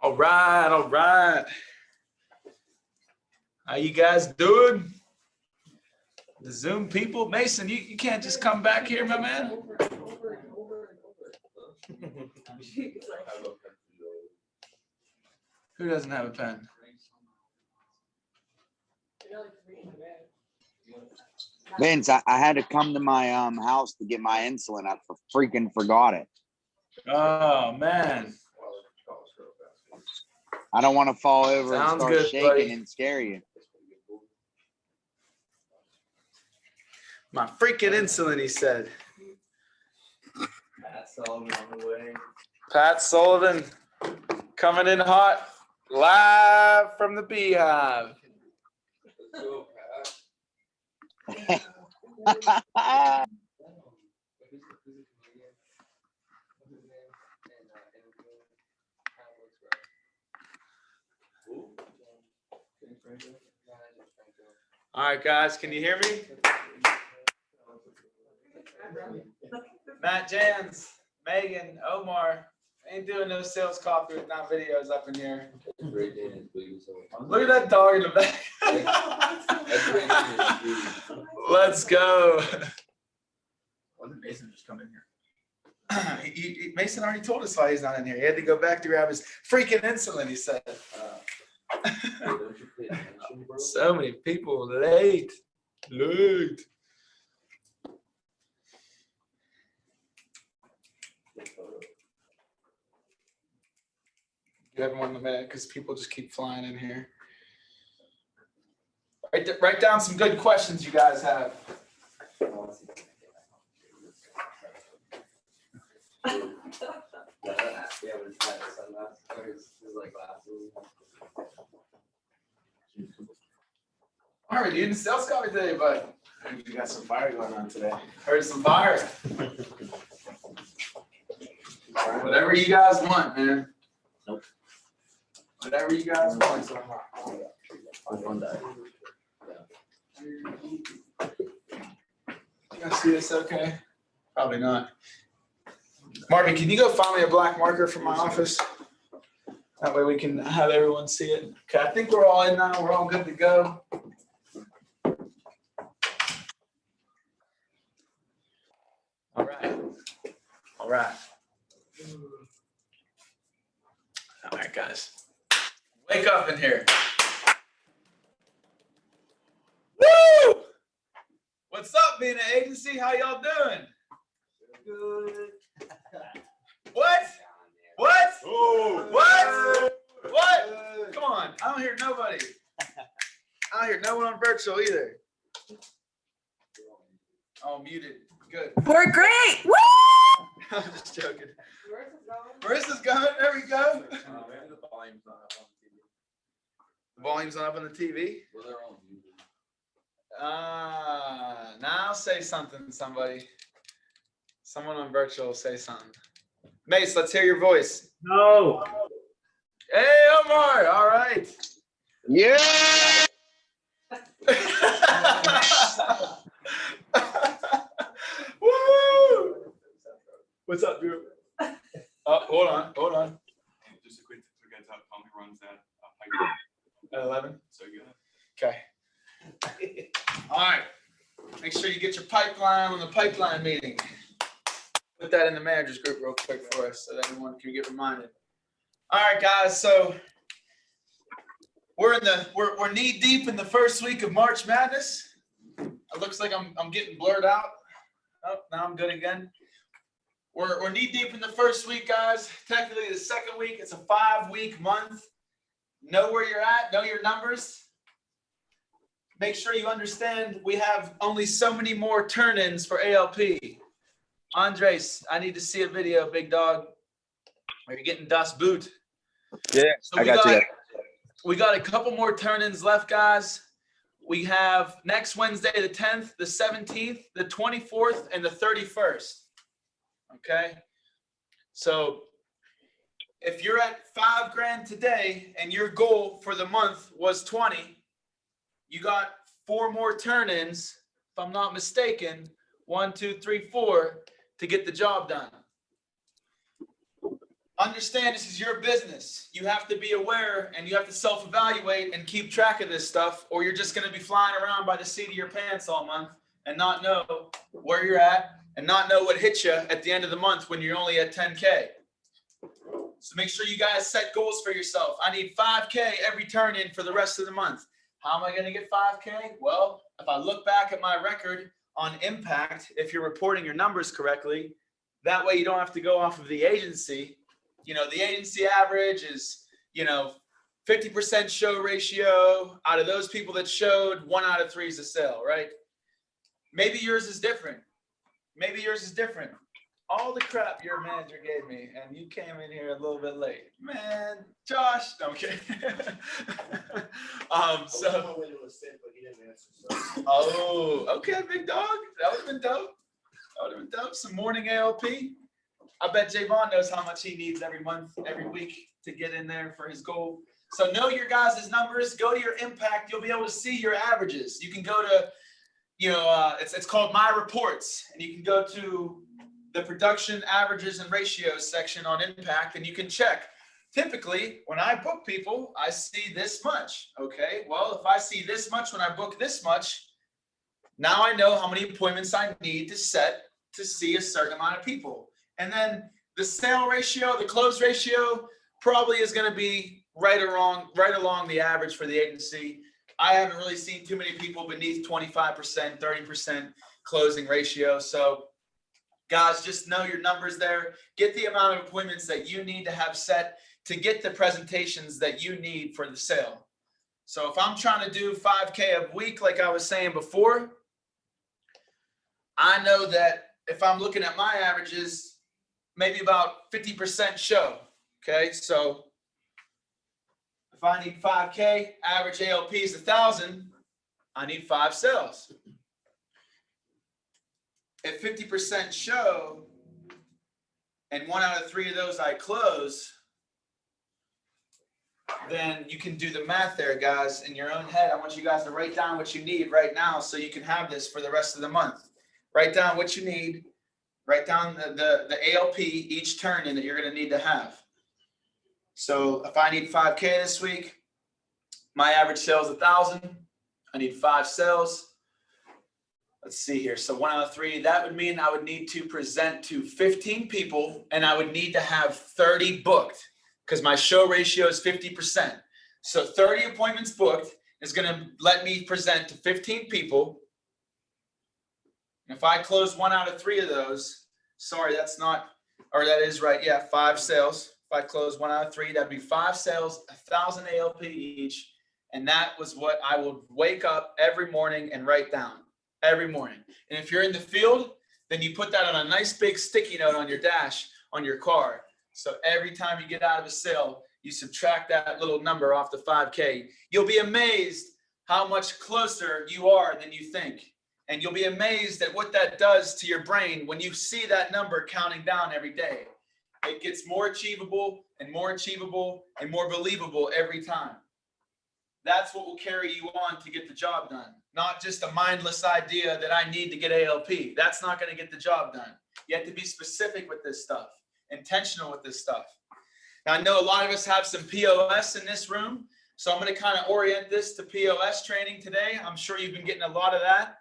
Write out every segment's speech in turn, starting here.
All right, all right. How you guys doing? The Zoom people? Mason, you can't just come back here, my man. Who doesn't have a pen? Vince, I had to come to my house to get my insulin. I freaking forgot it. Oh, man. I don't want to fall over Sounds and start good, shaking buddy. and scare you. My freaking insulin, he said. Pat Sullivan on the way. Pat Sullivan coming in hot, live from the Beehive. Go, Pat. All right, guys, can you hear me? Matt Jans, Megan, Omar, ain't doing no sales coffee with not videos up in here. Look at that dog in the back. Let's go. Why did Mason just come in here? Mason already told us why he's not in here. He had to go back to grab his freaking insulin, he said. Don't you pay attention, bro? So many people late. Give everyone a minute because people just keep flying in here. Write down some good questions you guys have. All right, you in the sales call today, bud? You got some fire going on today. Heard some fire. Whatever you guys want, man. Nope. Whatever you guys want. You guys see this okay? Probably not. Marvin, can you go find me a black marker from my office? That way we can have everyone see it. Okay, I think we're all in now. We're all good to go. All right. All right. All right, guys. Wake up in here. Woo! What's up, being an agency? How y'all doing? Good. What? What? Oh. What? What? Come on. I don't hear nobody. I don't hear no one on virtual either. Oh, muted. Good. We're great. Woo! I'm just joking. Marissa's going. There we go. Maybe the volume's not up on TV. The volume's not up on the TV. Well, they're all muted. Now say something, somebody. Someone on virtual say something. Mace, let's hear your voice. No. Hey, Omar. All right. Yeah. Woo! What's up, Drew? Oh, hold on. Just a quick heads up, Tommy runs that pipeline. At 11? So good. Okay. All right. Make sure you get your pipeline on the pipeline meeting. Put that in the managers group real quick for us so that everyone can get reminded. All right, guys. So we're knee deep in the first week of March Madness. It looks like I'm getting blurred out. Oh, now I'm good again. We're knee deep in the first week, guys. Technically the second week. It's a 5-week month. Know where you're at. Know your numbers. Make sure you understand we have only so many more turn-ins for ALP. Andres, I need to see a video, big dog. Are you getting Das Boot? Yeah, So I got you. We got a couple more turn-ins left, guys. We have next Wednesday, the 10th, the 17th, the 24th, and the 31st. Okay? So if you're at $5,000 today and your goal for the month was 20, you got 4 more turn-ins, if I'm not mistaken, 1, 2, 3, 4, to get the job done. understand this is your business. You have to be aware and you have to self-evaluate and keep track of this stuff, or you're just going to be flying around by the seat of your pants all month and not know where you're at and not know what hit you at the end of the month when you're only at 10K. So make sure you guys set goals for yourself. I need 5K every turn in for the rest of the month. How am I going to get 5K? Well, if I look back at my record on impact, if you're reporting your numbers correctly, that way you don't have to go off of the agency. You know, the agency average is, 50% show ratio. Out of those people that showed, 1 out of 3 is a sale, right? Maybe yours is different. All the crap your manager gave me, and you came in here a little bit late. Man, Josh, no, I'm kidding. Oh, okay, big dog. That would have been dope. Some morning ALP. I bet Javon knows how much he needs every month, every week to get in there for his goal. So know your guys' numbers. Go to your impact. You'll be able to see your averages. You can go to, it's called My Reports, and you can go to the production averages and ratios section on impact, and you can check. Typically, when I book people, I see this much. Okay, well, if I see this much when I book this much, now I know how many appointments I need to set to see a certain amount of people. And then the sale ratio, the close ratio probably is going to be right along the average for the agency. I haven't really seen too many people beneath 25%, 30% closing ratio. So guys, just know your numbers there. Get the amount of appointments that you need to have set to get the presentations that you need for the sale. So if I'm trying to do 5K a week, like I was saying before, I know that if I'm looking at my averages, maybe about 50% show. Okay, so if I need 5K, average ALP is 1,000, I need 5 sales. If 50% show and 1 out of 3 of those I close, then you can do the math there, guys, in your own head. I want you guys to write down what you need right now so you can have this for the rest of the month. Write down what you need. Write down the ALP each turn in that you're going to need to have. So if I need 5K this week, my average sale is 1,000. I need 5 sales. Let's see here. So 1 out of 3, that would mean I would need to present to 15 people and I would need to have 30 booked because my show ratio is 50%. So 30 appointments booked is going to let me present to 15 people. And if I close 1 out of 3 of those, sorry, that's not, or that is right. Yeah, 5 sales. If I close 1 out of 3, that'd be 5 sales, 1,000 ALP each. And that was what I would wake up every morning and write down. Every morning. And if you're in the field, then you put that on a nice big sticky note on your dash on your car. So every time you get out of a sale, you subtract that little number off the 5K. You'll be amazed how much closer you are than you think. And you'll be amazed at what that does to your brain when you see that number counting down every day. It gets more achievable and more achievable and more believable every time. That's what will carry you on to get the job done. Not just a mindless idea that I need to get ALP. That's not going to get the job done. You have to be specific with this stuff, intentional with this stuff. Now, I know a lot of us have some POS in this room, so I'm going to kind of orient this to POS training today. I'm sure you've been getting a lot of that.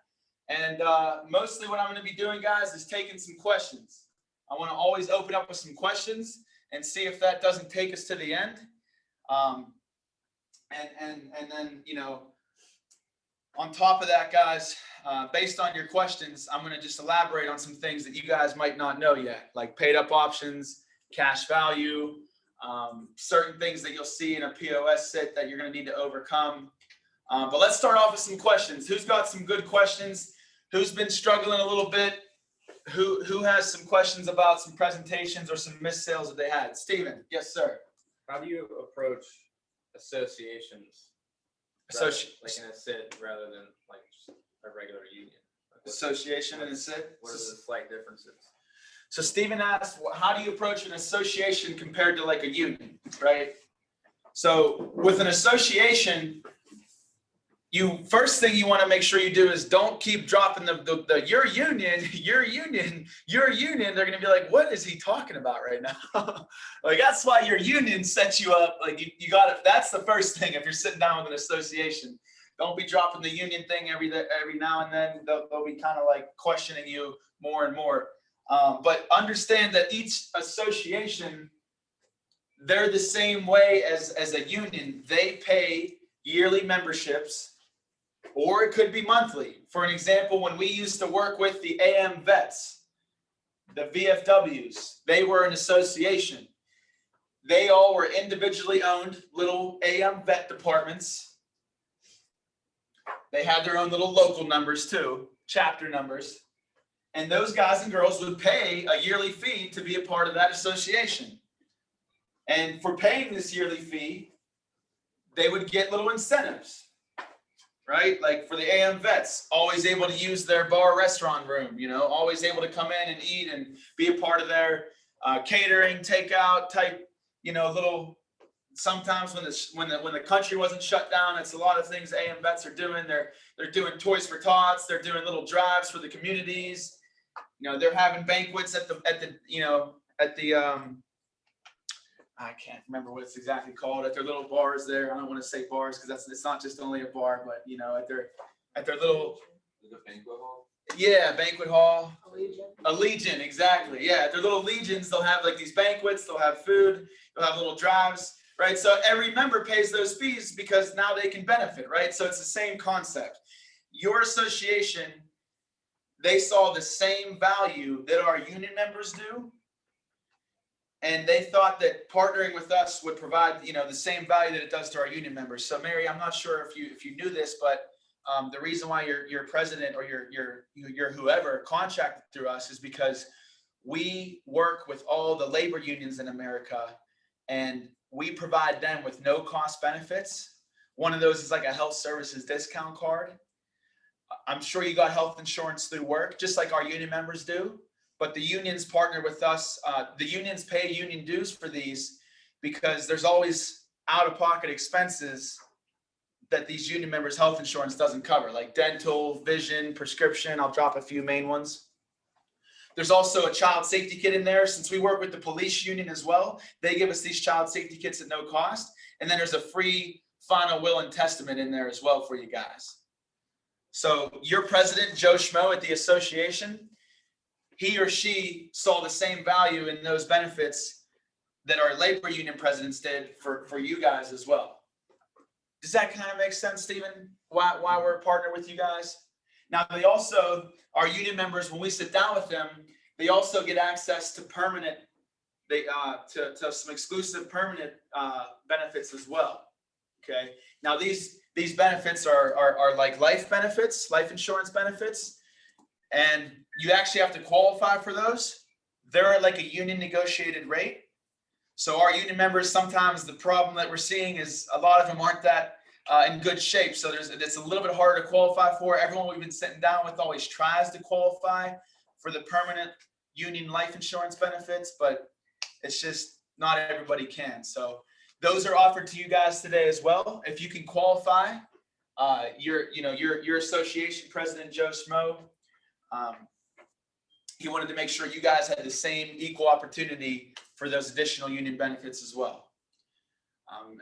And mostly what I'm going to be doing, guys, is taking some questions. I want to always open up with some questions and see if that doesn't take us to the end. And then, on top of that, guys, based on your questions, I'm going to just elaborate on some things that you guys might not know yet, like paid up options, cash value, certain things that you'll see in a POS sit that you're going to need to overcome. But let's start off with some questions. Who's got some good questions? Who's been struggling a little bit? Who has some questions about some presentations or some missed sales that they had? Steven, yes, sir. How do you approach associations? Like in a sit rather than like just a regular union? Association and a sit? What are the slight differences? So Steven asked, how do you approach an association compared to like a union, right? So with an association, first thing you want to make sure you do is don't keep dropping the your union. They're going to be like, what is he talking about right now? Like, that's why your union sets you up. Like, you got to, that's the first thing. If you're sitting down with an association, don't be dropping the union thing every now and then. They'll be kind of like questioning you more and more. But understand that each association, they're the same way as a union. They pay yearly memberships, or it could be monthly. For an example, when we used to work with the AM vets, the VFWs, they were an association. They all were individually owned little AM vet departments. They had their own little local numbers too, chapter numbers. And those guys and girls would pay a yearly fee to be a part of that association. And for paying this yearly fee, they would get little incentives. Right? Like for the AM vets, always able to use their bar restaurant room, always able to come in and eat and be a part of their catering, takeout type, little, sometimes when the country wasn't shut down, it's a lot of things AM vets are doing. They're doing Toys for Tots, they're doing little drives for the communities. They're having banquets at the I can't remember what it's exactly called, at their little bars there. I don't want to say bars because it's not just only a bar, but at their little The banquet hall. Yeah, banquet hall. A legion, exactly. Yeah, at their little legions, they'll have like these banquets, they'll have food, they'll have little drives, right? So every member pays those fees because now they can benefit, right? So it's the same concept. Your association, they saw the same value that our union members do. And they thought that partnering with us would provide, the same value that it does to our union members. So Mary, I'm not sure if you knew this, but the reason why your president or your whoever contracted through us is because we work with all the labor unions in America, and we provide them with no cost benefits. One of those is like a health services discount card. I'm sure you got health insurance through work, just like our union members do. But the unions partner with us. The unions pay union dues for these because there's always out-of-pocket expenses that these union members' health insurance doesn't cover, like dental, vision, prescription. I'll drop a few main ones. There's also a child safety kit in there. Since we work with the police union as well, they give us these child safety kits at no cost. And then there's a free final will and testament in there as well for you guys. So your president, Joe Schmo at the association, he or she saw the same value in those benefits that our labor union presidents did for you guys as well. Does that kind of make sense, Stephen? Why we're a partner with you guys? Now, they also, our union members, when we sit down with them, they also get access to permanent, to some exclusive permanent benefits as well. Okay. Now, these benefits are like life benefits, life insurance benefits, and you actually have to qualify for those. They're at like a union negotiated rate. So our union members, sometimes the problem that we're seeing is a lot of them aren't that in good shape. So it's a little bit harder to qualify for. Everyone we've been sitting down with always tries to qualify for the permanent union life insurance benefits, but it's just not everybody can. So those are offered to you guys today as well. If you can qualify, your association president, Joe Smo, he wanted to make sure you guys had the same equal opportunity for those additional union benefits as well.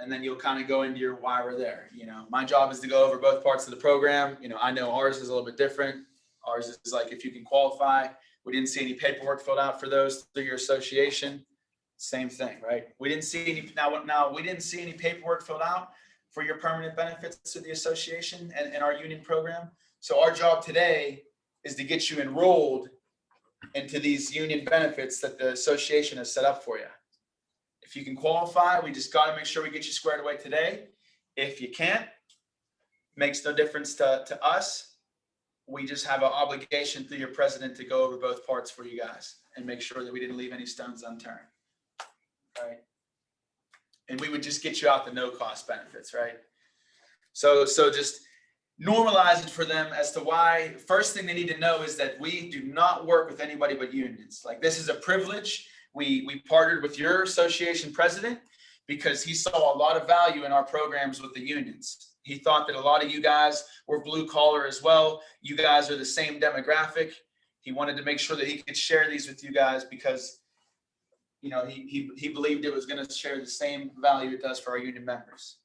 And then you'll kind of go into your why we're there. My job is to go over both parts of the program. I know ours is a little bit different. Ours is like, if you can qualify. We didn't see any paperwork filled out for those through your association. Same thing, right? We didn't see any, now we didn't see any paperwork filled out for your permanent benefits to the association and our union program. So our job today is to get you enrolled into these union benefits that the association has set up for you. If you can qualify, we just got to make sure we get you squared away today. If you can't, makes no difference to us. We just have an obligation through your president to go over both parts for you guys and make sure that we didn't leave any stones unturned. Right? And we would just get you out the no cost benefits, right? So just normalize it for them as to why. First thing they need to know is that we do not work with anybody but unions. Like, this is a privilege. We partnered with your association president because he saw a lot of value in our programs with the unions. He thought that a lot of you guys were blue collar as well. You guys are the same demographic. He wanted to make sure that he could share these with you guys because, you know, he believed it was going to share the same value it does for our union members.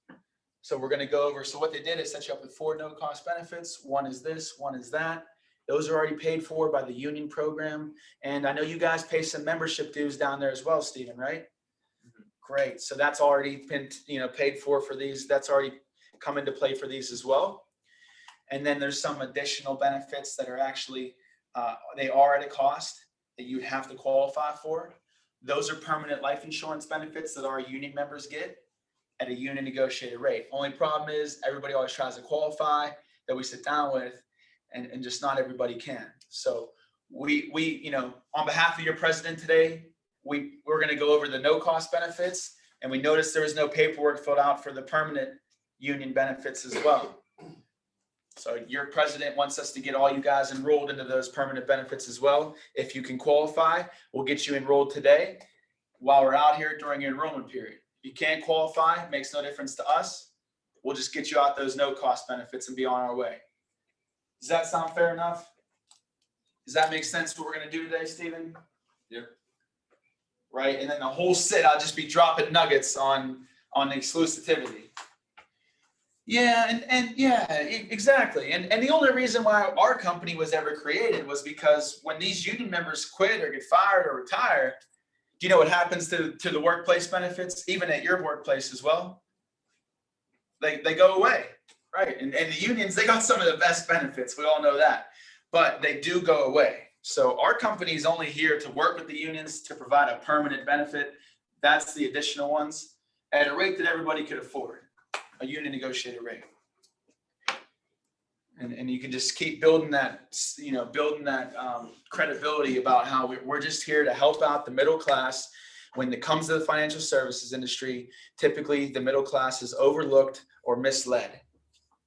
So we're going to go over. So what they did is set you up with 4 no cost benefits. One is this, one is that. Those are already paid for by the union program. And I know you guys pay some membership dues down there as well, Stephen, right? Great. So that's already been, you know, paid for these. That's already come into play for these as well. And then there's some additional benefits that are actually, they are at a cost that you'd have to qualify for. Those are permanent life insurance benefits that our union members get at a union negotiated rate. Only problem is everybody always tries to qualify that we sit down with, and just not everybody can. So we, you know, on behalf of your president today, we're going to go over the no cost benefits, and we noticed there was no paperwork filled out for the permanent union benefits as well. So your president wants us to get all you guys enrolled into those permanent benefits as well. If you can qualify, we'll get you enrolled today while we're out here during your enrollment period. If you can't qualify, it makes no difference to us. We'll just get you out those no cost benefits and be on our way. Does that sound fair enough? Does that make sense what we're going to do today, Stephen? Yep. Right, and then the whole sit, I'll just be dropping nuggets on the exclusivity. Yeah, and yeah, exactly. And the only reason why our company was ever created was because when these union members quit or get fired or retire, do you know what happens to the workplace benefits, even at your workplace as well? They go away, right? And the unions, they got some of the best benefits. We all know that, but they do go away. So our company is only here to work with the unions to provide a permanent benefit. That's the additional ones at a rate that everybody could afford, a union negotiated rate. And you can just keep building that, you know, credibility about how we're just here to help out the middle class. When it comes to the financial services industry, typically the middle class is overlooked or misled.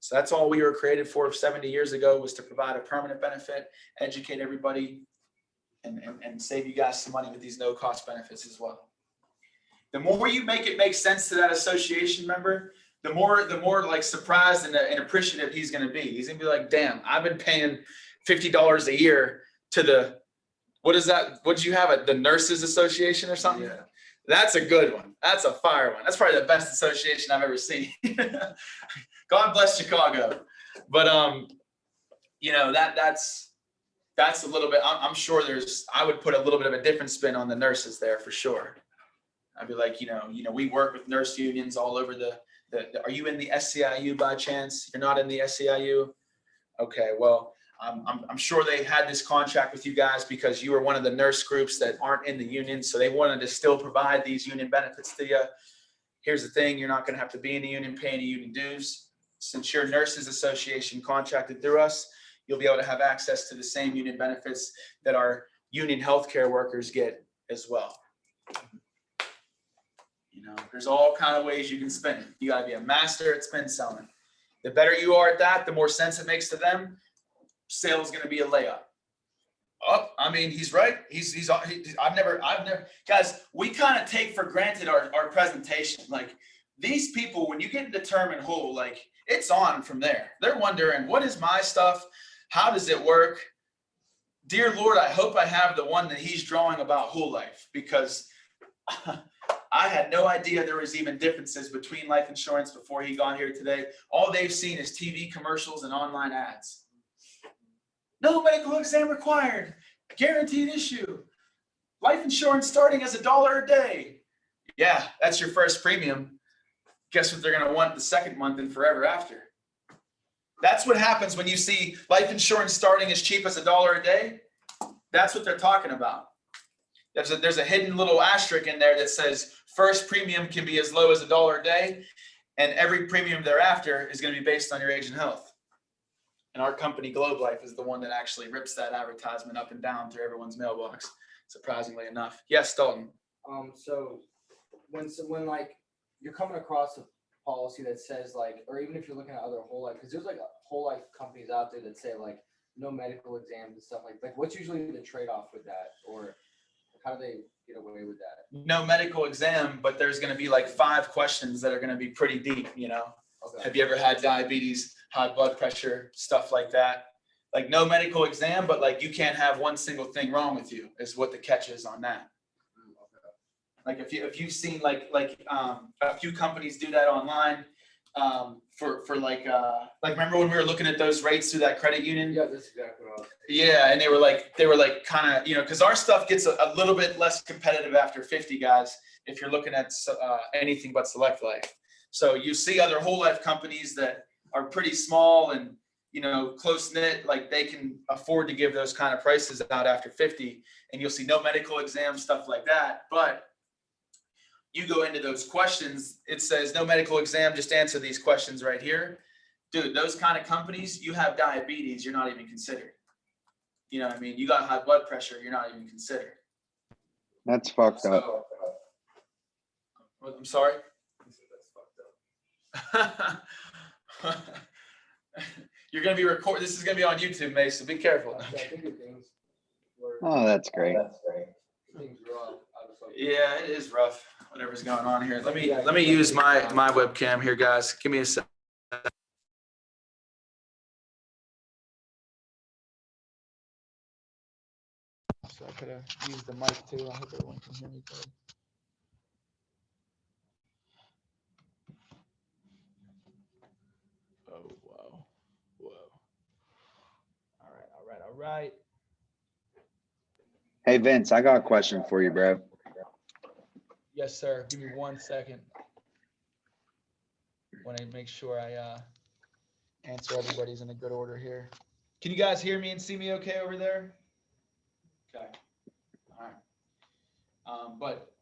So that's all we were created for 70 years ago, was to provide a permanent benefit, educate everybody, and save you guys some money with these no cost benefits as well. The more you make it make sense to that association member, the more like surprised and appreciative he's going to be. He's going to be like, damn, I've been paying $50 a year to the, what is that? What did you have? The Nurses Association or something? Yeah. That's a good one. That's a fire one. That's probably the best association I've ever seen. God bless Chicago. But, you know, that's a little bit, I'm sure I would put a little bit of a different spin on the nurses there for sure. I'd be like, you know, we work with nurse unions all over are you in the SCIU by chance? You're not in the SCIU? Okay, well, I'm sure they had this contract with you guys because you were one of the nurse groups that aren't in the union. So they wanted to still provide these union benefits to you. Here's the thing. You're not going to have to be in the union, pay any union dues. Since your nurses association contracted through us, you'll be able to have access to the same union benefits that our union healthcare workers get as well. You know, there's all kind of ways you can spin it. You got to be a master at spin selling. The better you are at that, the more sense it makes to them. Sale is going to be a layup. Oh, I mean, he's right. I've never, guys, we kind of take for granted our presentation. Like these people, when you get into term and whole, like it's on from there. They're wondering, what is my stuff? How does it work? Dear Lord, I hope I have the one that he's drawing about whole life, because I had no idea there was even differences between life insurance before he got here today. All they've seen is TV commercials and online ads. No medical exam required. Guaranteed issue. Life insurance starting as $1 a day. Yeah, that's your first premium. Guess what they're going to want the second month and forever after. That's what happens when you see life insurance starting as cheap as $1 a day. That's what they're talking about. There's a hidden little asterisk in there that says first premium can be as low as $1 a day, and every premium thereafter is going to be based on your age and health. And our company, Globe Life, is the one that actually rips that advertisement up and down through everyone's mailbox, surprisingly enough. Yes, Dalton. So when like you're coming across a policy that says like, or even if you're looking at other whole life, because there's like whole life companies out there that say like no medical exams and stuff like what's usually the trade-off with that, or how do they get away with that? No medical exam, but there's going to be like 5 questions that are going to be pretty deep, you know. Okay. Have you ever had diabetes, high blood pressure, stuff like that? Like no medical exam, but like you can't have one single thing wrong with you is what the catch is on that. Like if you've seen like a few companies do that online, for like remember when we were looking at those rates through that credit union? Yeah, that's exactly what I was. Yeah, and they were like kind of, because our stuff gets a little bit less competitive after 50, guys, if you're looking at anything but Select Life. So you see other whole life companies that are pretty small and, close knit, like they can afford to give those kind of prices out after 50, and you'll see no medical exam, stuff like that. But you go into those questions, it says no medical exam, just answer these questions right here. Dude, those kind of companies, you have diabetes, you're not even considered. You know what I mean? You got high blood pressure, you're not even considered. That's fucked up. So, I'm sorry? You're going to be recorded. This is going to be on YouTube, Mace, so be careful. I think the things were. Oh, that's great. Things were off. I was like, Yeah, it is rough, whatever's going on here. Let me use my webcam here, guys. Give me a sec. So I could have used the mic too. I hope everyone can hear me good. Oh, whoa. Whoa. All right. Hey, Vince, I got a question for you, bro. Yes, sir. Give me 1 second. Want to make sure I answer everybody's in a good order here. Can you guys hear me and see me okay over there? Okay. All right. But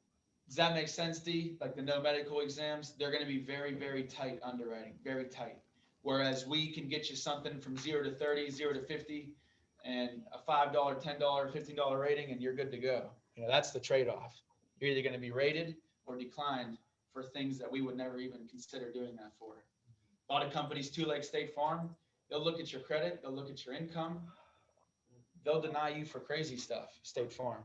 does that make sense, D? Like the no medical exams, they're going to be very, very tight underwriting, very tight. Whereas we can get you something from 0 to 30, 0 to 50, and a $5, $10, $15 rating, and you're good to go. That's the trade-off. You're either going to be rated or declined for things that we would never even consider doing that for. A lot of companies too, like State Farm, they'll look at your credit, they'll look at your income, they'll deny you for crazy stuff. State Farm.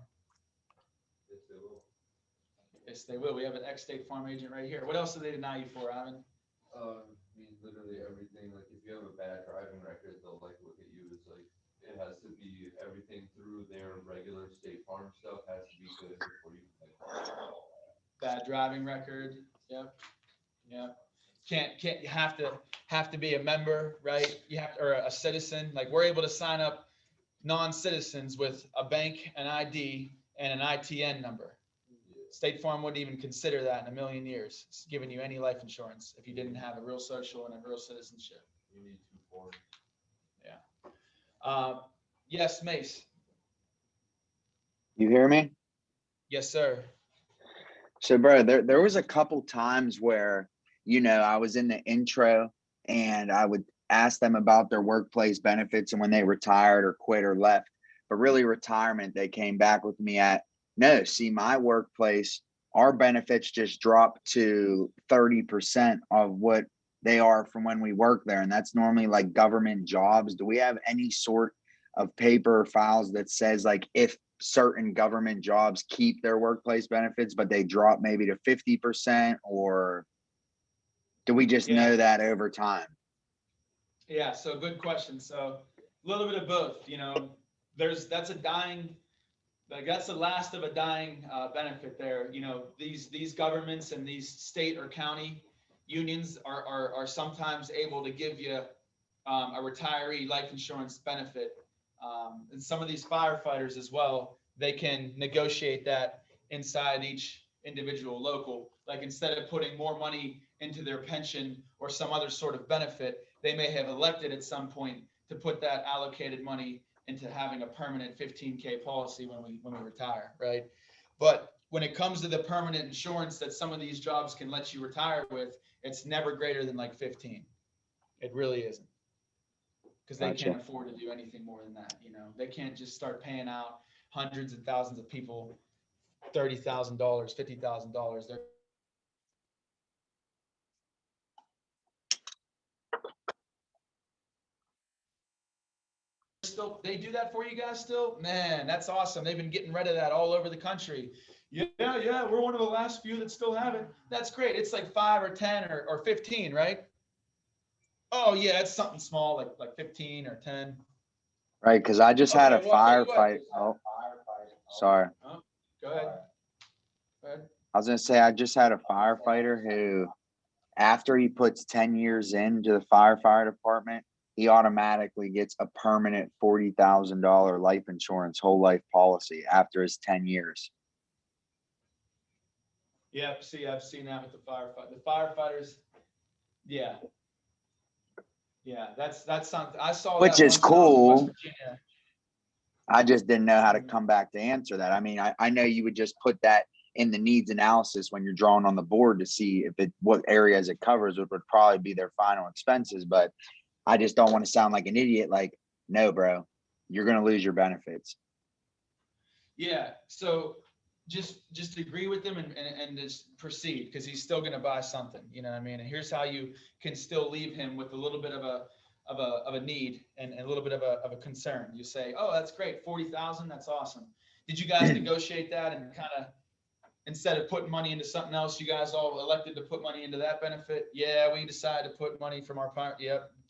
Yes, they will. We have an ex-State Farm agent right here. What else do they deny you for, Ivan? Literally everything. Like if you have a bad driving record, they'll like look at you as like it has to be everything through their regular State Farm stuff has to be good before you can. Bad driving record. Yep. Can't you have to be a member, right? You have or a citizen. Like we're able to sign up non-citizens with a bank, an ID, and an ITN number. State Farm wouldn't even consider that in a million years. It's giving you any life insurance if you didn't have a real social and a real citizenship. You need 2 forms. Yeah. Yes, Mace. You hear me? Yes, sir. So, bro, there was a couple times where, I was in the intro and I would ask them about their workplace benefits and when they retired or quit or left. But really retirement, they came back with me at, no, see, my workplace, our benefits just dropped to 30% of what they are from when we work there. And that's normally like government jobs. Do we have any sort of paper or files that says like if certain government jobs keep their workplace benefits, but they drop maybe to 50%, or do we just know that over time? Yeah, so good question. So a little bit of both, that's a dying, like that's the last of a dying benefit there. These governments and these state or county unions are sometimes able to give you a retiree life insurance benefit. And some of these firefighters as well, they can negotiate that inside each individual local. Like instead of putting more money into their pension or some other sort of benefit, they may have elected at some point to put that allocated money into having a permanent 15K policy when we retire, right? But when it comes to the permanent insurance that some of these jobs can let you retire with, it's never greater than like 15. It really isn't. Because they can't afford to do anything more than that. They can't just start paying out hundreds of thousands of people $30,000, $50,000. They're still, they do that for you guys still? Man, that's awesome. They've been getting rid of that all over the country. Yeah, we're one of the last few that still have it. That's great. It's like 5 or 10 or 15, right? Oh yeah, it's something small, like 15 or 10. Right, because I just had a Okay, well, I'll tell you what. firefight. Oh, sorry. Go ahead. Go ahead. I was gonna say I just had a firefighter who, after he puts 10 years into the firefighter department, he automatically gets a permanent $40,000 life insurance whole life policy after his 10 years. Yeah, see, I've seen that with the firefighters. Yeah. Yeah, that's something. I saw Which that is once when I was in West cool. Virginia. I just didn't know how to come back to answer that. I mean, I know you would just put that in the needs analysis when you're drawing on the board to see if what areas it covers, which would probably be their final expenses. But I just don't want to sound like an idiot. Like, no, bro, you're going to lose your benefits. Yeah, so just agree with him and just proceed, because he's still going to buy something, you know what I mean? And here's how you can still leave him with a little bit of a need and a little bit of a concern. You say, oh, that's great, 40,000, that's awesome. Did you guys negotiate that and kind of, instead of putting money into something else, you guys all elected to put money into that benefit? Yeah, we decided to put money from our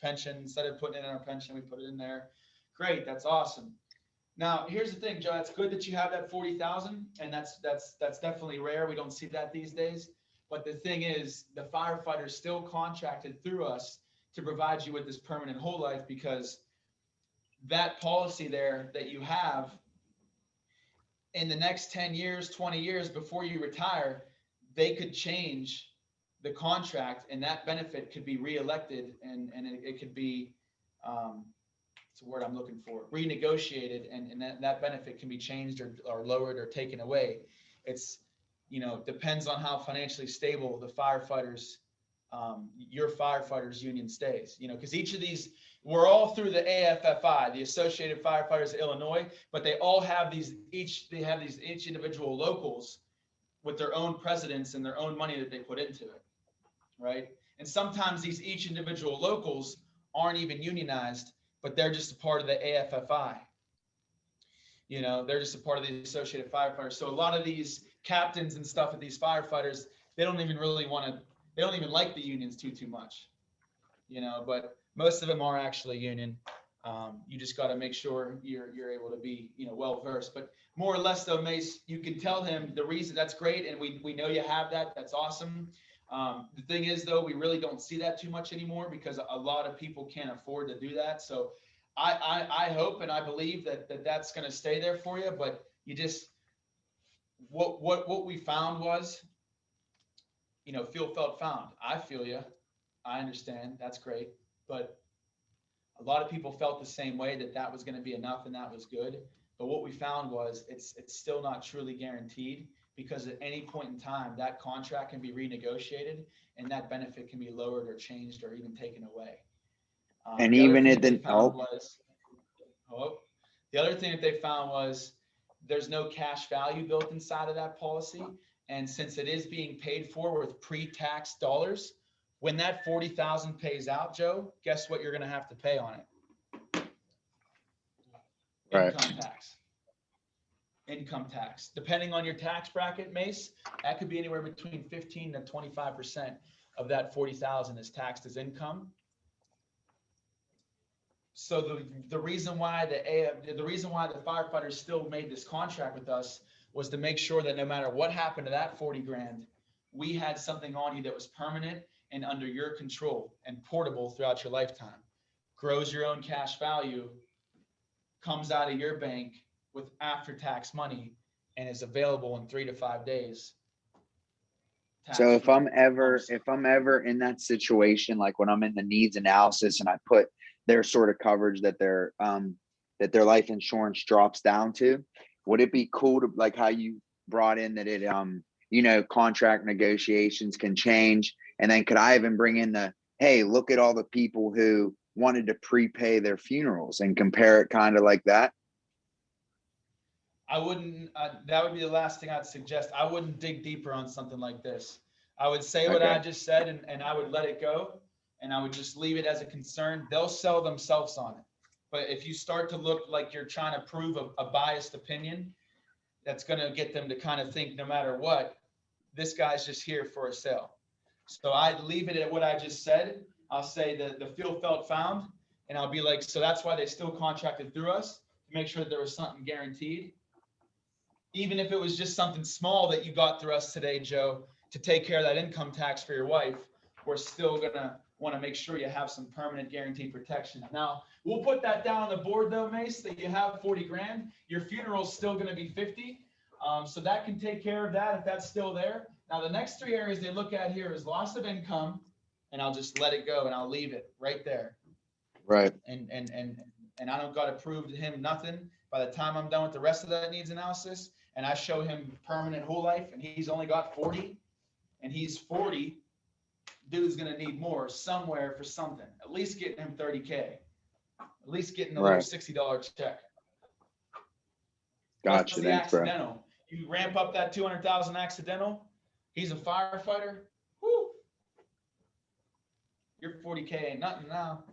pension. Instead of putting it in our pension, we put it in there. Great, that's awesome. Now, here's the thing, Joe. It's good that you have that 40,000, and that's definitely rare. We don't see that these days. But the thing is, the firefighters still contracted through us to provide you with this permanent whole life, because that policy there that you have in the next 10 years, 20 years before you retire, they could change the contract, and that benefit could be reelected, and it could be, it's a word I'm looking for, renegotiated, and that benefit can be changed or lowered or taken away. It's, depends on how financially stable the firefighters, your firefighters union stays, because each of these, we're all through the AFFI, the Associated Firefighters of Illinois, but they all have each individual locals with their own presidents and their own money that they put into it, right? And sometimes each individual locals aren't even unionized, but they're just a part of the AFFI. They're just a part of the Associated Firefighters. So a lot of these captains and stuff at these firefighters, they don't even like the unions too much, but most of them are actually union. You just got to make sure you're able to be, well versed. But more or less though, Mace, you can tell him the reason. That's great, and we know you have that. That's awesome. The thing is, though, we really don't see that too much anymore, because a lot of people can't afford to do that. So I hope and I believe that's going to stay there for you. But you just, what we found was, feel, felt, found. I feel you. I understand. That's great. But a lot of people felt the same way, that was going to be enough and that was good. But what we found was it's still not truly guaranteed, because at any point in time, that contract can be renegotiated and that benefit can be lowered or changed or even taken away. And the other even thing if that they the found was, the other thing that they found was there's no cash value built inside of that policy. And since it is being paid for with pre-tax dollars, when that 40,000 pays out, Joe, guess what you're going to have to pay on it? Right. Income tax. Depending on your tax bracket, Mace, that could be anywhere between 15 to 25% of that 40,000 is taxed as income. So the reason why the firefighters still made this contract with us was to make sure that no matter what happened to that 40 grand, we had something on you that was permanent and under your control and portable throughout your lifetime. Grows your own cash value, comes out of your bank with after-tax money, and is available in 3 to 5 days. So if I'm ever in that situation, like when I'm in the needs analysis and I put their sort of coverage that their life insurance drops down to, would it be cool to, like how you brought in that it contract negotiations can change, and then could I even bring in hey, look at all the people who wanted to prepay their funerals and compare it kind of like that? I wouldn't, that would be the last thing I'd suggest. I wouldn't dig deeper on something like this. I would say what I just said, and I would let it go, and I would just leave it as a concern. They'll sell themselves on it. But if you start to look like you're trying to prove a biased opinion, that's going to get them to kind of think no matter what, this guy's just here for a sale. So I'd leave it at what I just said, I'll say that the field felt found, and I'll be like, so that's why they still contracted through us, to make sure that there was something guaranteed. Even if it was just something small that you got through us today, Joe, to take care of that income tax for your wife, we're still gonna want to make sure you have some permanent guaranteed protection. Now, we'll put that down on the board though, Mace, that you have 40 grand. Your funeral's still gonna be 50. So that can take care of that if that's still there. Now, the next three areas they look at here is loss of income, and I'll just let it go and I'll leave it right there. Right. And I don't got to prove to him nothing by the time I'm done with the rest of that needs analysis. And I show him permanent whole life, and he's only got 40, and he's 40. Dude's gonna need more somewhere for something. At least getting him 30K. At least getting a little Right. $60 check. Gotcha. Plus the Thanks, bro. accidental. You ramp up that 200,000 accidental. He's a firefighter. Woo! Your 40K ain't nothing now.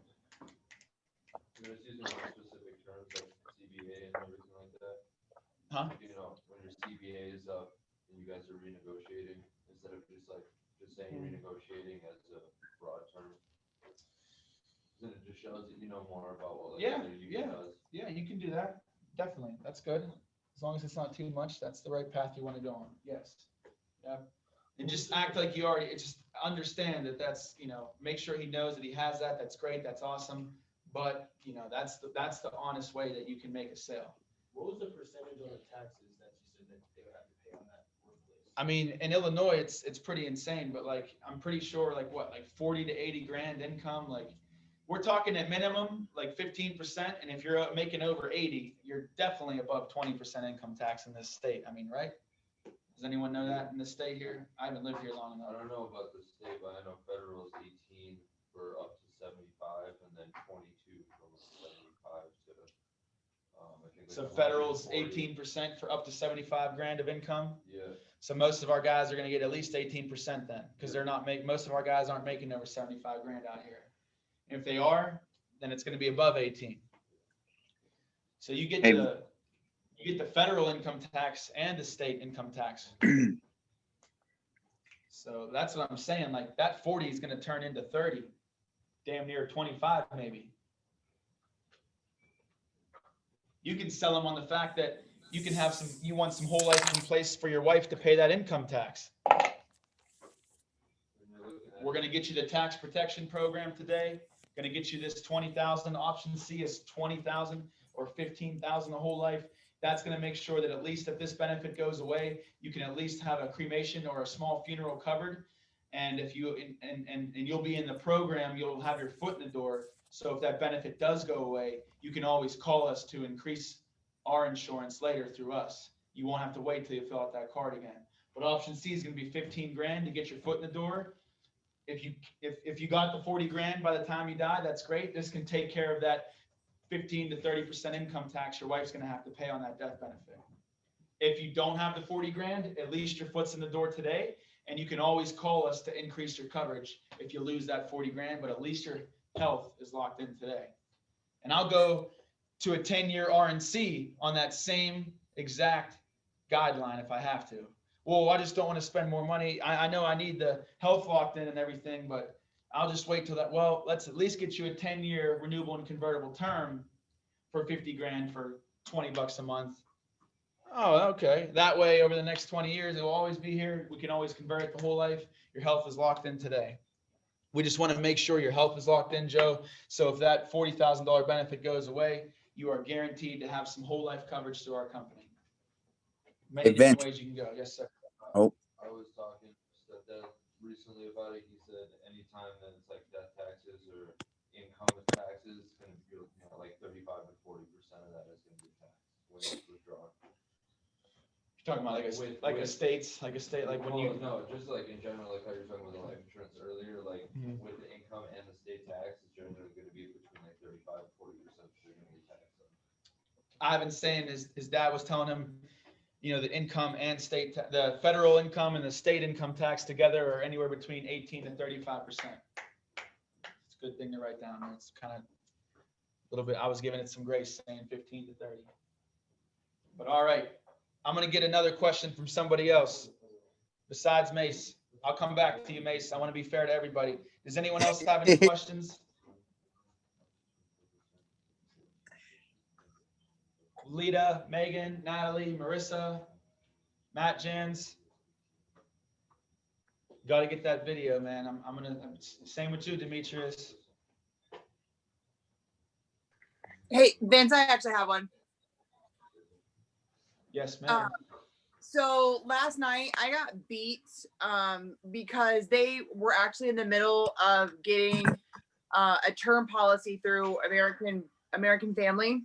You're just using more specific terms like CBA and everything like that. Huh? You know, when your CBA is up and you guys are renegotiating, instead of just saying renegotiating as a broad term. Then it just shows that you know more about what like Yeah, other union does. Yeah, you can do that. Definitely. That's good. As long as it's not too much, that's the right path you want to go on. Yes. Yeah. And just act like you already, just understand that that's, make sure he knows that he has that. That's great. That's awesome. But, that's the honest way that you can make a sale. What was the percentage on the taxes that you said that they would have to pay on that workplace? I mean, in Illinois, it's pretty insane, but like, I'm pretty sure like 40 to 80 grand income, like we're talking at minimum, like 15%. And if you're making over 80, you're definitely above 20% income tax in this state. I mean, right? Does anyone know that in the state here? I haven't lived here long I enough. don't know about the state, but I know federal is 18 for up to 75 and then 22 from 75 to, I think. So like federal's 140. 18% for up to 75 grand of income. Yeah. So most of our guys are going to get at least 18% then, because most of our guys aren't making over 75 grand out here. And if they are, then it's going to be above 18. So you get the federal income tax and the state income tax. So that's what I'm saying. Like that 40 is going to turn into 30, damn near 25 maybe. You can sell them on the fact that you want some whole life in place for your wife to pay that income tax. We're going to get you the tax protection program today. Going to get you this 20,000. Option C is 20,000 or 15,000 a whole life. That's going to make sure that at least if this benefit goes away, you can at least have a cremation or a small funeral covered. And if you and you'll be in the program, you'll have your foot in the door. So if that benefit does go away, you can always call us to increase our insurance later through us. You won't have to wait till you fill out that card again. But option C is going to be 15 grand to get your foot in the door. If you got the 40 grand by the time you die, that's great. This can take care of that 15 to 30% income tax your wife's going to have to pay on that death benefit. If you don't have the 40 grand, at least your foot's in the door today, and you can always call us to increase your coverage if you lose that 40 grand, but at least your health is locked in today. And I'll go to a 10-year RNC on that same exact guideline if I have to. Well, I just don't want to spend more money. I know I need the health locked in and everything, but I'll just wait till that. Well, let's at least get you a 10-year renewable and convertible term for 50 grand for $20 a month. Oh, okay. That way, over the next 20 years, it will always be here. We can always convert it to whole life. Your health is locked in today. We just want to make sure your health is locked in, Joe. So if that $40,000 benefit goes away, you are guaranteed to have some whole life coverage through our company. Many different ways you can go. Yes, sir. Oh. I was talking to Dad recently about it. He said anytime that it's like death taxes or income taxes, it's going to be like 35 to 40% of that is going to be taxed when it's withdrawn. You're talking about like a state, like when you. No, just like in general, like how you're talking about the life insurance earlier, like with the income and the state tax, it's generally going to be between like 35 to 40% you're going to be taxed on. Ivan's saying his dad was telling him, the income and the federal income and the state income tax together are anywhere between 18 to 35%. It's a good thing to write down. It's kind of a little bit, I was giving it some grace saying 15 to 30. But all right, I'm going to get another question from somebody else besides Mace. I'll come back to you, Mace. I want to be fair to everybody. Does anyone else have any questions? Lita, Megan, Natalie, Marissa, Matt, Jens. Got to get that video, man. I'm gonna. Same with you, Demetrius. Hey, Vince, I actually have one. Yes, ma'am. So last night I got beat because they were actually in the middle of getting a term policy through American Family,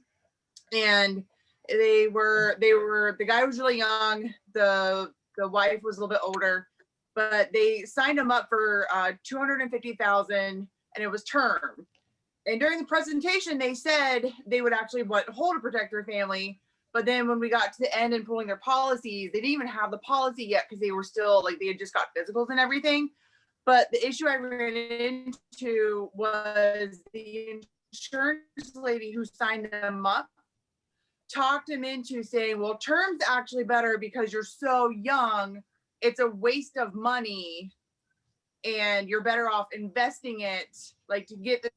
and the guy was really young, the wife was a little bit older, but they signed him up for $250,000 and it was term. And during the presentation, they said they would actually hold to protect their family. But then when we got to the end and pulling their policies, they didn't even have the policy yet because they were still like, they had just got physicals and everything. But the issue I ran into was the insurance lady who signed them up talked him into saying, well, term's actually better because you're so young. It's a waste of money and you're better off investing it, like to get the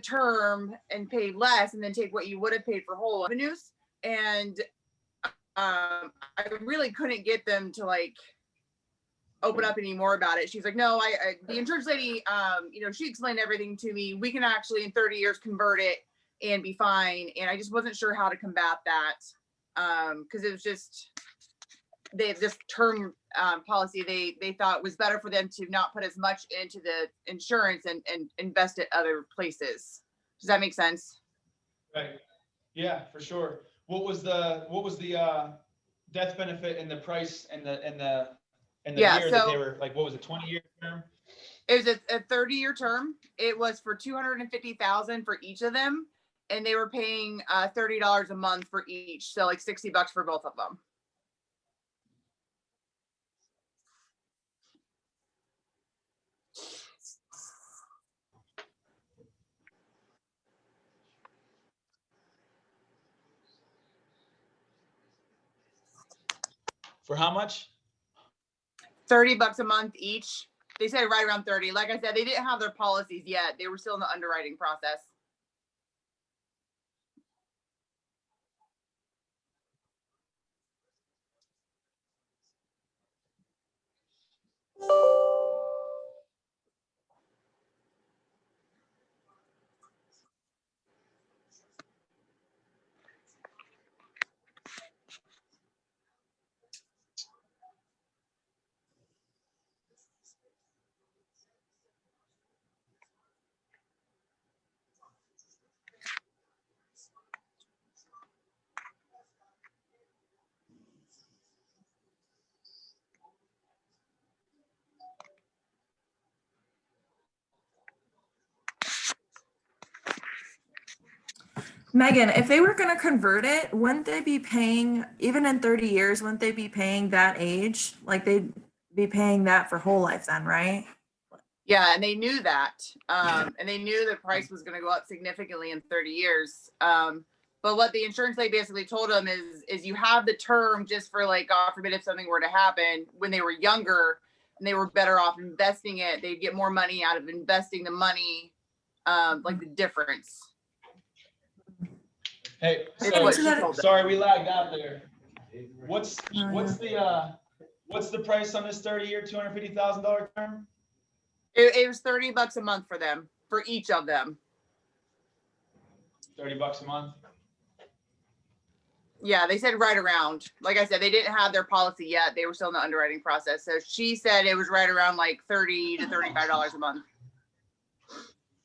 term and pay less and then take what you would have paid for whole revenues. And I really couldn't get them to like open up any more about it. She's like, no, the insurance lady, she explained everything to me. We can actually in 30 years convert it and be fine. And I just wasn't sure how to combat that. Cause it was just, this term policy, they thought was better for them to not put as much into the insurance and invest it other places. Does that make sense? Right. Yeah, for sure. What was the death benefit and the price and the year that they were like, what was it, 20-year term? It was a 30-year term. It was for $250,000 for each of them. And they were paying $30 a month for each. So like $60 for both of them. For how much? $30 a month each. They said right around 30. Like I said, they didn't have their policies yet. They were still in the underwriting process. Megan, if they were going to convert it, wouldn't they be paying, even in 30 years, wouldn't they be paying that age? Like they'd be paying that for whole life then, right? Yeah, and they knew that. And they knew the price was going to go up significantly in 30 years. But what the insurance lady basically told them is you have the term just for like, God forbid, if something were to happen when they were younger and they were better off investing it, they'd get more money out of investing the money, like the difference. Hey, So, sorry we lagged out there. What's the price on this 30-year, $250,000 term? it was $30 a month for them, for each of them. $30 a month. Yeah, they said right around. Like I said, they didn't have their policy yet. They were still in the underwriting process. So she said it was right around like $30 to $35 a month.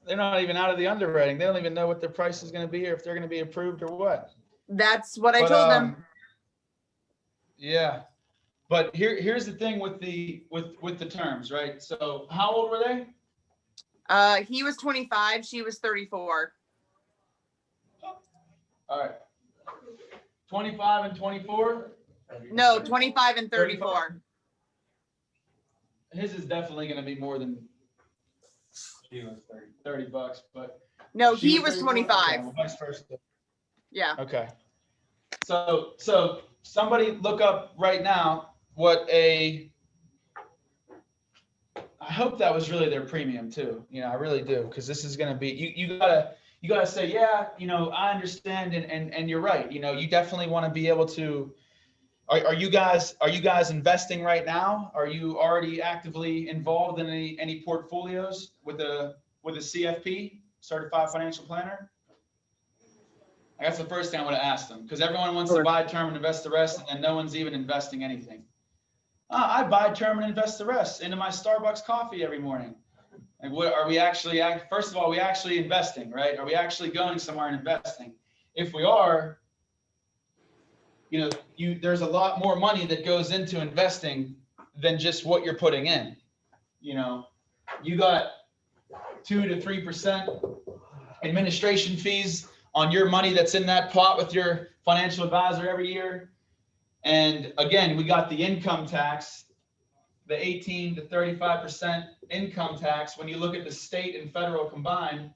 They're not even out of the underwriting. They don't even know what their price is going to be or if they're going to be approved or what. That's what I told them. Yeah. But here's the thing with the terms, right? So how old were they? He was 25, she was 34. All right. 25 and 24? No, 25 and 34. 35? His is definitely going to be more than she was $30, but no, he was 25. Okay, vice versa. Yeah. Okay. So somebody look up right now what a I hope that was really their premium too. You know, I really do, because this is going to be, you gotta say, yeah, you know, I understand. And you're right. You know, you definitely want to be able to, are you guys investing right now? Are you already actively involved in any portfolios with a CFP, certified financial planner? That's the first thing I would have asked them, because everyone wants to buy term and invest the rest, and no one's even investing anything. I buy term and invest the rest into my Starbucks coffee every morning. Like, what are we actually? First of all, are we actually investing, right? Are we actually going somewhere and investing? If we are, you know, there's a lot more money that goes into investing than just what you're putting in. You know, you got 2 to 3% administration fees on your money that's in that pot with your financial advisor every year. And again, we got the income tax, the 18 to 35% income tax. When you look at the state and federal combined,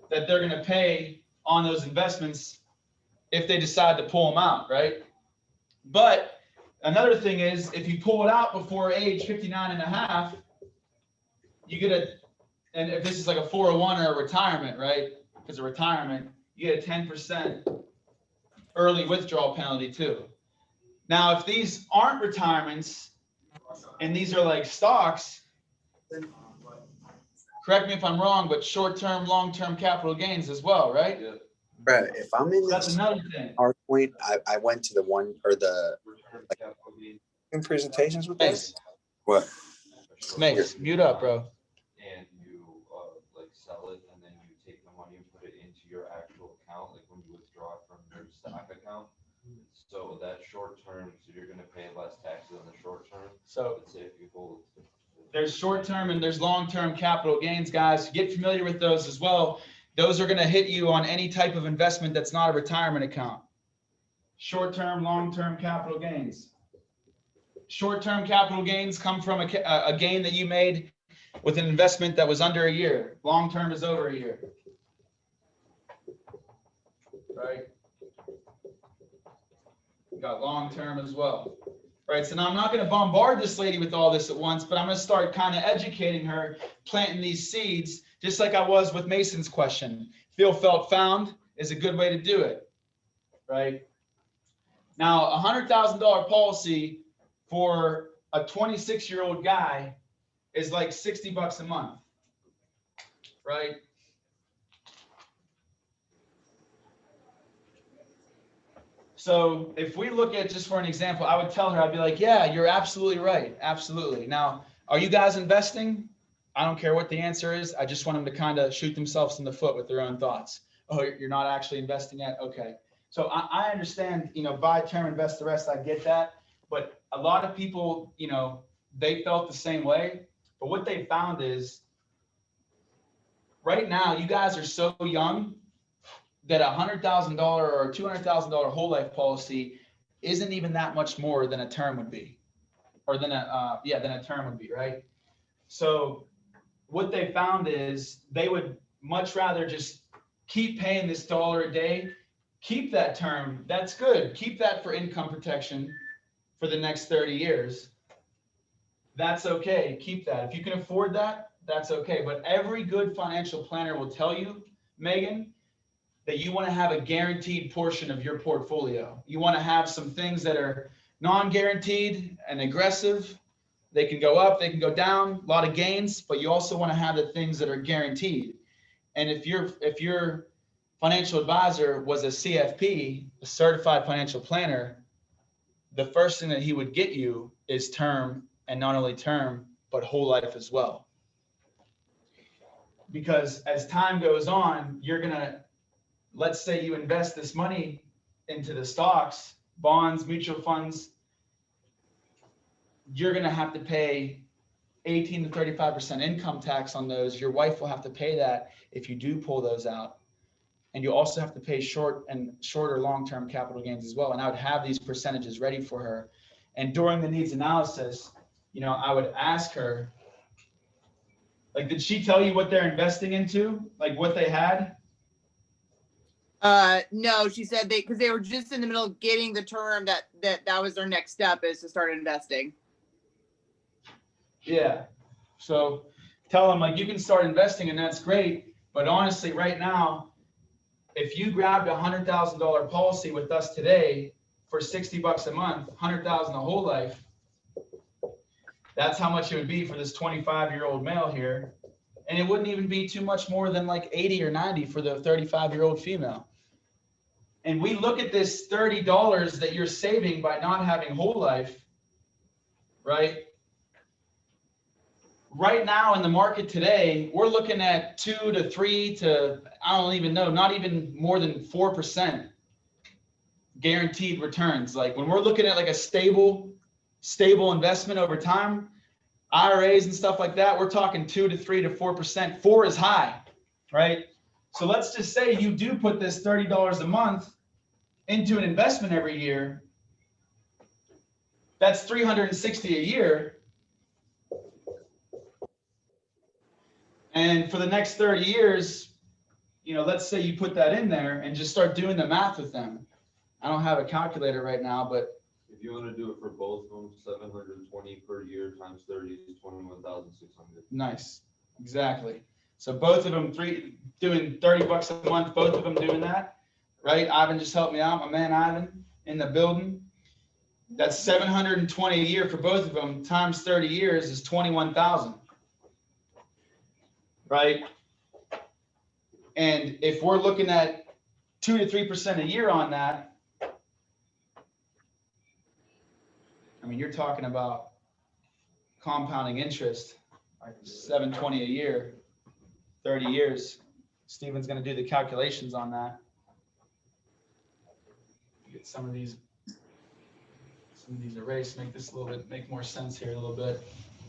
that they're going to pay on those investments if they decide to pull them out, right? But another thing is, if you pull it out before age 59 and a half, you get and if this is like a 401 or a retirement, right? Because a retirement, you get a 10% early withdrawal penalty too. Now, if these aren't retirements and these are like stocks, correct me if I'm wrong, but short-term, long-term capital gains as well, right? Yeah. Bruh, if I'm in That's this another thing. PowerPoint, I went to the one or the Return capital gain. presentations with Mace, this. What? Mace, mute up, bro. And you like sell it, and then you take the money and put it into your actual account, like when you withdraw it from your stock account. So that short term, so you're gonna pay less taxes on the short term. So Let's say if you hold. there's short-term and there's long-term capital gains, guys. Get familiar with those as well. Those are going to hit you on any type of investment that's not a retirement account. Short-term, long-term capital gains. Short-term capital gains come from a gain that you made with an investment that was under a year. Long-term is over a year. Right? We got long-term as well. Right, so now I'm not going to bombard this lady with all this at once, but I'm going to start kind of educating her, planting these seeds, just like I was with Mason's question. Feel, felt, found is a good way to do it, right? Now, a $100,000 policy for a 26-year-old guy is like $60 a month, right? So if we look at, just for an example, I would tell her, I'd be like, yeah, you're absolutely right. Absolutely. Now, are you guys investing? I don't care what the answer is. I just want them to kind of shoot themselves in the foot with their own thoughts. Oh, you're not actually investing yet? Okay. So I understand, you know, buy term, invest the rest. I get that. But a lot of people, you know, they felt the same way. But what they found is right now, you guys are so young that $100,000 or $200,000 whole life policy isn't even that much more than a term would be, or than a term would be, right? So what they found is they would much rather just keep paying this $1 a day, keep that term. That's good. Keep that for income protection for the next 30 years. That's okay. Keep that. If you can afford that, that's okay. But every good financial planner will tell you, Megan, that you want to have a guaranteed portion of your portfolio. You want to have some things that are non-guaranteed and aggressive. They can go up, they can go down, a lot of gains, but you also want to have the things that are guaranteed. And if your financial advisor was a CFP, a certified financial planner, the first thing that he would get you is term, and not only term, but whole life as well. Because as time goes on, you're going to, let's say you invest this money into the stocks, bonds, mutual funds, you're going to have to pay 18 to 35% income tax on those. Your wife will have to pay that if you do pull those out. And you also have to pay short or long-term capital gains as well. And I would have these percentages ready for her. And during the needs analysis, you know, I would ask her, like, did she tell you what they're investing into? Like what they had? No, she said because they were just in the middle of getting the term that was their next step, is to start investing. Yeah. So tell them like you can start investing and that's great. But honestly, right now, if you grabbed a $100,000 policy with us today for $60 a month, 100,000 a whole life, that's how much it would be for this 25-year-old male here. And it wouldn't even be too much more than like 80 or 90 for the 35-year-old female. And we look at this $30 that you're saving by not having whole life, right? Right now in the market today, we're looking at 2 to 3 to, I don't even know, not even more than 4% guaranteed returns. Like when we're looking at like a stable investment over time, IRAs and stuff like that, we're talking 2 to 3 to 4%. 4 is high, right? So let's just say you do put this $30 a month into an investment every year. That's $360 a year. And for the next 30 years, you know, let's say you put that in there and just start doing the math with them. I don't have a calculator right now, but If you want to do it for both of them, 720 per year times 30 is 21,600. nice, exactly. So both of them doing $30 a month, both of them doing that, right? Ivan just helped me out, my man Ivan in the building. That's 720 a year for both of them times 30 years is 21,000. Right? And if we're looking at 2 to 3% a year on that, I mean, you're talking about compounding interest, 720 a year, 30 years. Steven's going to do the calculations on that. Get some of these erased, make this a little bit, make more sense here a little bit.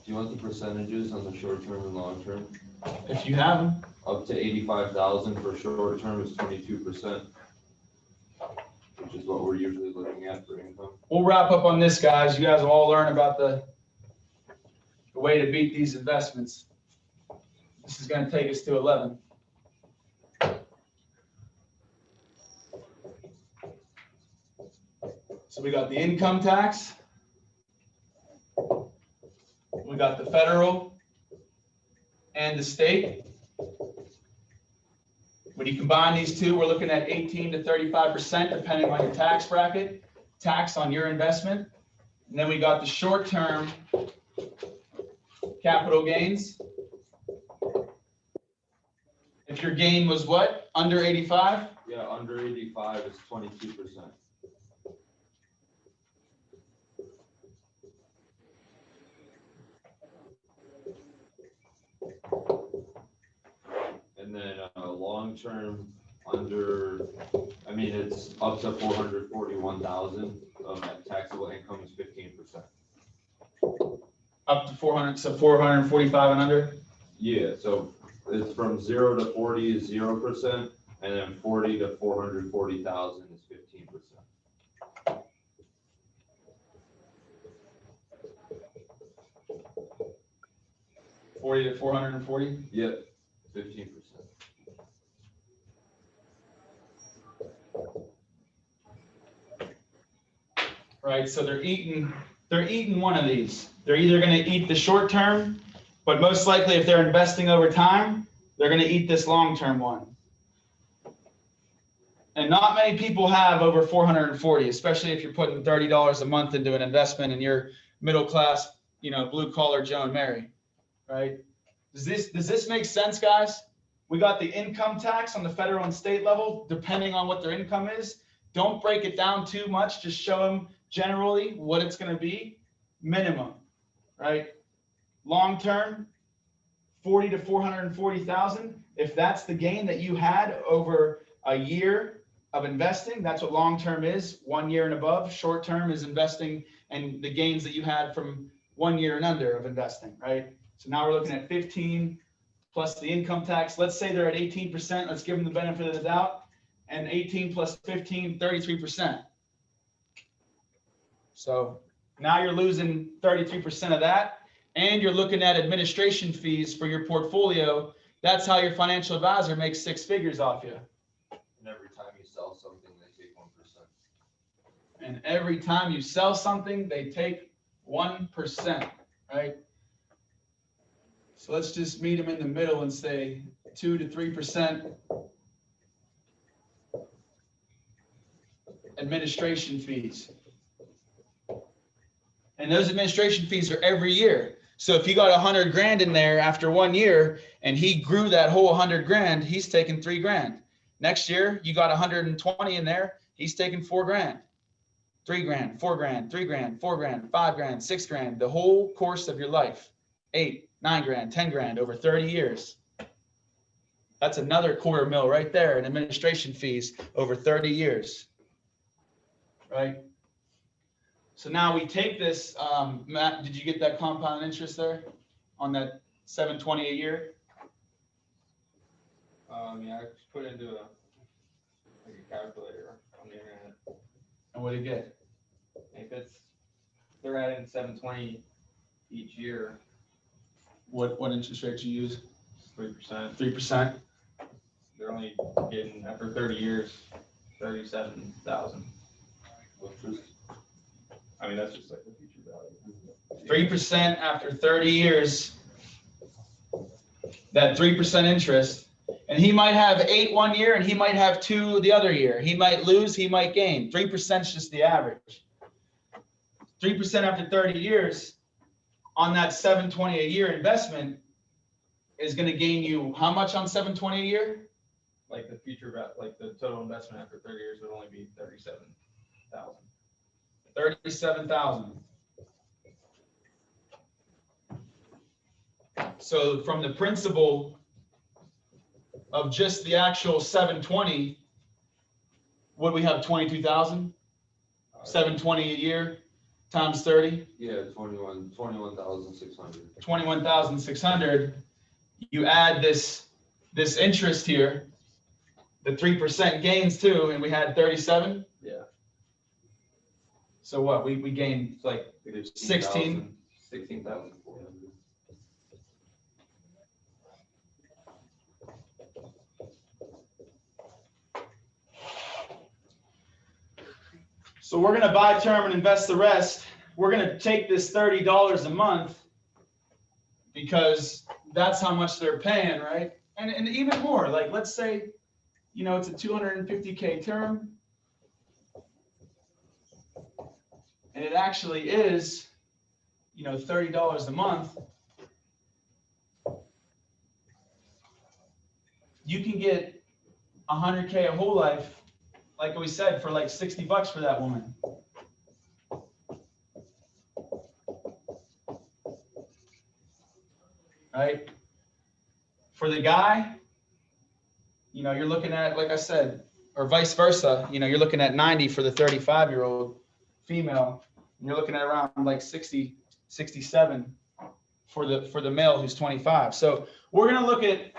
Do you want the percentages on the short term and long term? If you have them. Up to 85,000 for short term is 22%, which is what we're usually looking at for income. We'll wrap up on this, guys. You guys will all learn about the way to beat these investments. This is going to take us to 11. So we got the income tax. We got the federal and the state. When you combine these two, we're looking at 18 to 35%, depending on your tax bracket, tax on your investment. And then we got the short-term capital gains. If your gain was what? Under 85? Yeah, under 85 is 22%. And then long-term under, I mean, it's up to 441,000 of that taxable income is 15%. Up to 400, so 445 and under? Yeah, so it's from 0 to 40 is 0%, and then 40 to 440,000 is 15%. $40 to 440? Yeah, 15%. Right, so they're eating one of these. They're either going to eat the short term, but most likely if they're investing over time, they're going to eat this long-term one. And not many people have over 440, especially if you're putting $30 a month into an investment and you're middle class, you know, blue collar Joe and Mary, right? Does this make sense, guys? We got the income tax on the federal and state level, depending on what their income is. Don't break it down too much. Just show them generally what it's going to be, minimum, right? Long term, 40 to 440,000. If that's the gain that you had over a year of investing, that's what long term is, 1 year and above. Short term is investing and the gains that you had from 1 year and under of investing, right? So now we're looking at 15 plus the income tax. Let's say they're at 18%. Let's give them the benefit of the doubt. And 18 plus 15, 33%. So now you're losing 33% of that. And you're looking at administration fees for your portfolio. That's how your financial advisor makes 6 figures off you. And every time you sell something, they take 1%. And every time you sell something, they take 1%, right? So let's just meet them in the middle and say 2 to 3% administration fees. And those administration fees are every year. So if you got 100 grand in there after 1 year and he grew that whole 100 grand, he's taking 3 grand. Next year, you got 120 in there, he's taking 4 grand. 3 grand, 4 grand, 3 grand, 4 grand, 5 grand, 6 grand, the whole course of your life. 8, 9 grand, 10 grand over 30 years. That's another $250,000 right there in administration fees over 30 years. Right? So now we take this, Matt, did you get that compound interest there on that 720 a year? Yeah, I just put it into a calculator on the internet. And what did you get? If they're adding 720 each year, What interest rate you use? 3%. 3%. They're only getting, after 30 years, 37,000. I mean, that's just like the future value. 3% after 30 years. That 3% interest. And he might have 8 1 year and he might have 2 the other year. He might lose, he might gain. 3% is just the average. 3% after 30 years on that 720 a year investment is going to gain you how much on 720 a year? Like the future, like the total investment after 30 years would only be 37,000. 37,000. So from the principal of just the actual 720, what do we have, 22,000? 720 a year times 30? Yeah, 21,600. 21,600. You add this interest here, the 3% gains too, and we had 37. Yeah. So what, we gained like 16. 16,400. So we're going to buy term and invest the rest. We're going to take this $30 a month because that's how much they're paying, right? And even more, like let's say, you know, it's a 250K term. And it actually is, you know, $30 a month. You can get 100K a whole life, like we said, for like $60 for that woman. Right? For the guy, you know, you're looking at, like I said, or vice versa, you know, you're looking at 90 for the 35-year-old female, and you're looking at around like 60, 67 for the male who's 25. So we're going to look at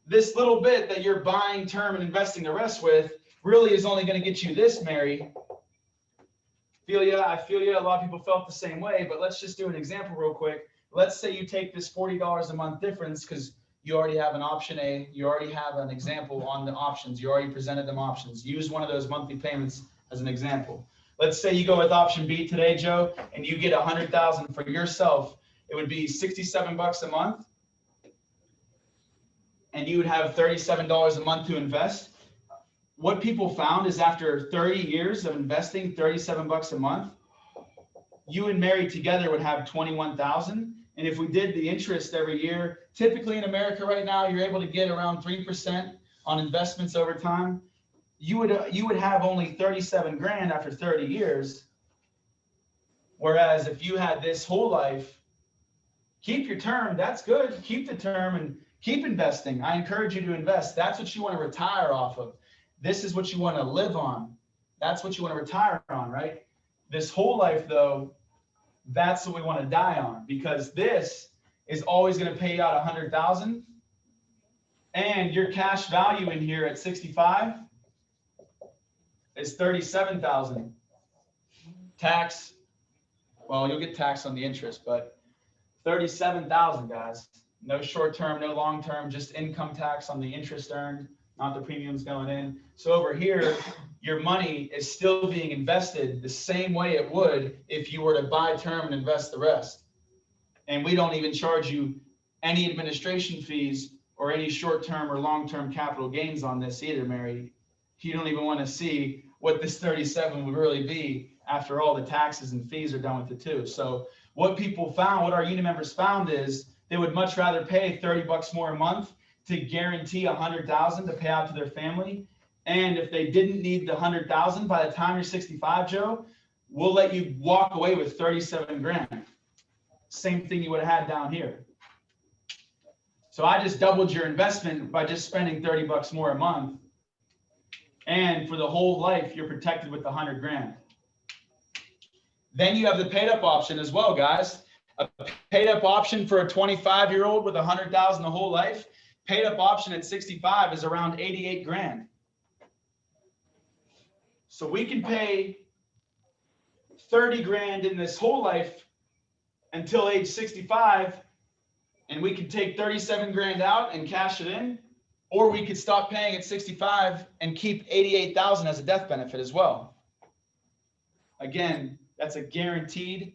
this little bit that you're buying term and investing the rest with really is only going to get you this, Mary. I feel you. A lot of people felt the same way, but let's just do an example real quick. Let's say you take this $40 a month difference because you already have an option A, you already have an example on the options, you already presented them options. Use one of those monthly payments as an example. Let's say you go with option B today, Joe, and you get 100,000 for yourself. It would be $67 a month, and you would have $37 a month to invest. What people found is after 30 years of investing $37 a month, you and Mary together would have 21,000. And if we did the interest every year, typically in America right now, you're able to get around 3% on investments over time. You would have only 37 grand after 30 years. Whereas if you had this whole life, keep your term, that's good. Keep the term and keep investing. I encourage you to invest. That's what you want to retire off of. This is what you want to live on. That's what you want to retire on, right? This whole life though, that's what we want to die on, because this is always going to pay you out 100,000, and your cash value in here at 65 is 37,000. Tax, well, you'll get taxed on the interest, but 37,000, guys. No short term, no long term, just income tax on the interest earned, not the premiums going in. So over here, your money is still being invested the same way it would if you were to buy term and invest the rest. And we don't even charge you any administration fees or any short-term or long-term capital gains on this either, Mary. You don't even want to see what this 37 would really be after all the taxes and fees are done with it too. So what people found, what our union members found is they would much rather pay $30 more a month to guarantee 100,000 to pay out to their family. And if they didn't need the 100,000 by the time you're 65, Joe, we'll let you walk away with 37 grand. Same thing you would have had down here. So I just doubled your investment by just spending $30 more a month. And for the whole life, you're protected with the 100 grand. Then you have the paid up option as well, guys. A paid up option for a 25-year-old with 100,000 the whole life. Paid up option at 65 is around 88 grand. So we can pay 30 grand in this whole life until age 65, and we could take 37 grand out and cash it in, or we could stop paying at 65 and keep 88,000 as a death benefit as well. Again, that's a guaranteed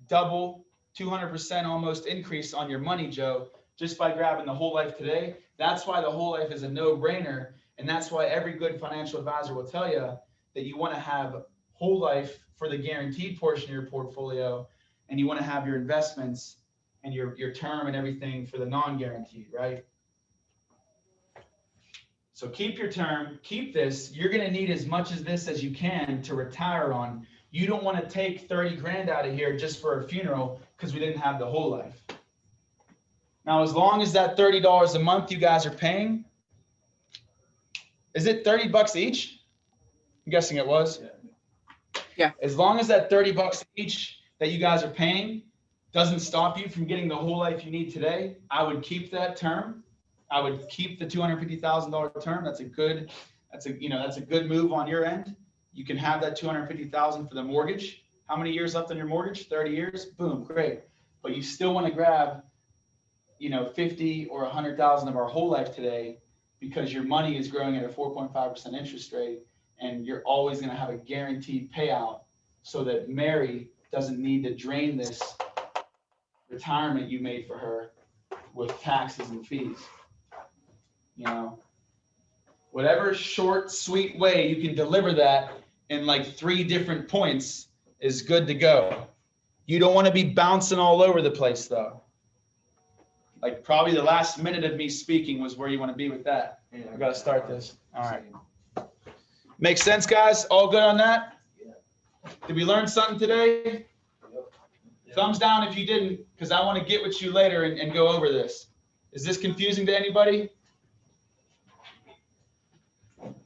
double 200% almost increase on your money, Joe, just by grabbing the whole life today. That's why the whole life is a no-brainer, and that's why every good financial advisor will tell you that you want to have whole life for the guaranteed portion of your portfolio, and you want to have your investments and your term and everything for the non-guaranteed, right? So keep your term, keep this. You're going to need as much as this as you can to retire on. You don't want to take 30 grand out of here just for a funeral because we didn't have the whole life. Now, as long as that $30 a month you guys are paying, is it $30 each? I'm guessing it was. Yeah. As long as that $30 each that you guys are paying doesn't stop you from getting the whole life you need today, I would keep that term. I would keep the $250,000 term. That's a good move on your end. You can have that $250,000 for the mortgage. How many years left on your mortgage? 30 years. Boom, great. But you still want to grab, 50 or 100,000 of our whole life today because your money is growing at a 4.5% interest rate, and you're always going to have a guaranteed payout, so that Mary doesn't need to drain this retirement you made for her with taxes and fees. Whatever short, sweet way you can deliver that in like 3 different points is good to go. You don't want to be bouncing all over the place though. Like probably the last minute of me speaking was where you want to be with that. I got to start this. All right. Makes sense, guys? All good on that? Did we learn something today? Thumbs down if you didn't, because I want to get with you later and go over this. Is this confusing to anybody?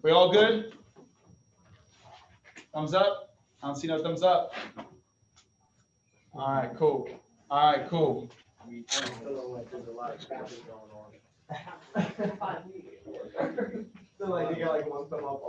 We all good? Thumbs up? I don't see no thumbs up. All right, cool. All right, cool. I still don't like there's a lot of traffic going on. So like you got like one thumb up,